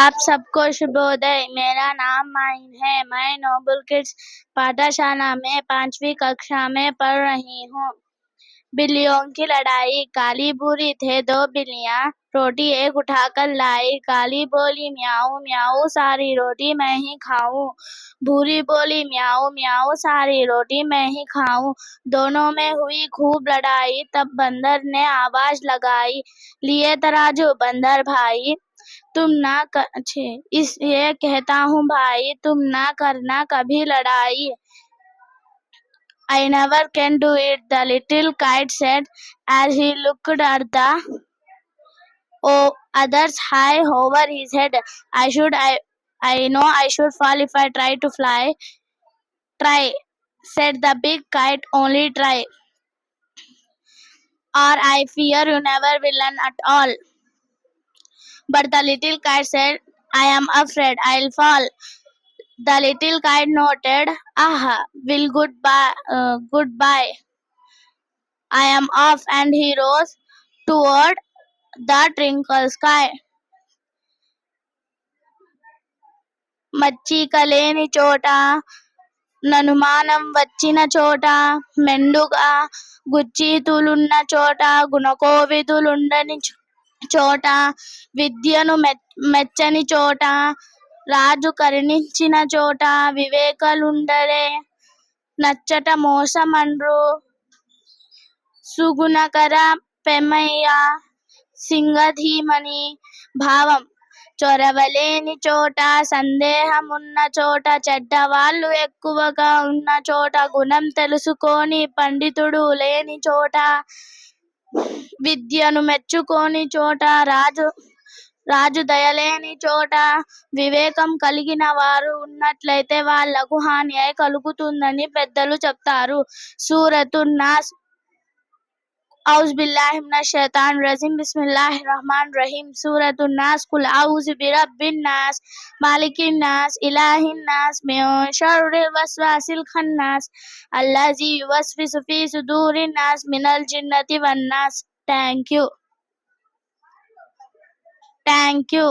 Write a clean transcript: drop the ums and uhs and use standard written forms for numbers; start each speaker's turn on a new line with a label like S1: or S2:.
S1: आप सबको शुभोदय। मेरा नाम माइन है। मैं नोबल किड्स पाठशाला में 5वीं कक्षा में पढ़ रही हूँ। बिल्लियों की लड़ाई। काली बुरी थे दो बिल्लियाँ, रोटी एक उठाकर लाई। काली बोली म्याऊ म्याऊ, सारी रोटी मैं ही खाऊं। बुरी बोली म्याऊ म्याऊ, सारी रोटी मैं ही खाऊं। दोनों में हुई खूब लड़ाई, तब बंदर ने आवाज लगाई, लिए तराजू बंदर भाई, तुम ना इसलिए कहता हूँ भाई, तुम ना करना कभी लड़ाई। I never can do it, the little kite said as he looked at the others high over his head. I know I should fall if I try to fly. Try, said the big kite, only try. Or I fear you never will learn at all. But the little kite said, I am afraid I'll fall. The little kite nodded, aha, will goodbye. I am off, and he rose toward the twinkle sky. మచ్చి కలేని చోట, ననుమానం వచ్చిన చోట, మెండుగా గుచ్చీతులున్న చోట, గుణకోవిదులుండని చోట, విద్యను మెచ్చని చోట, రాజు కరుణించిన చోట, వివేకలుండరే నచ్చట మోసమండ్రు. సుగుణకర పెమయ్య సింగధీమని భావం. చొరవలేని చోట, సందేహమున్న చోట, చెడ్డవాళ్ళు ఎక్కువగా ఉన్న చోట, గుణం తెలుసుకొని పండితుడు లేని చోట, విద్యను మెచ్చుకోని చోట, రాజు దయలేని చోట, వివేకం కలిగిన వారు ఉన్నట్లయితే వాళ్లకు హాని కలుగుతుందని పెద్దలు చెప్తారు. సూరతున్ నాస్. औज़ु बिल्लाहि मिनश शैतानिर रजीम। बिस्मिल्लाहिर रहमानिर रहीम। सूरतुन नास। कुल औज़ु बिरब्बिन नास, मालिकिन नास, इलाहिन नास, मिन शर्रिल वसवासिल खन्नास, अल्लज़ी युवस्विसु फी सुदूरिन नास मिनल जिन्नति वन नास। Thank you.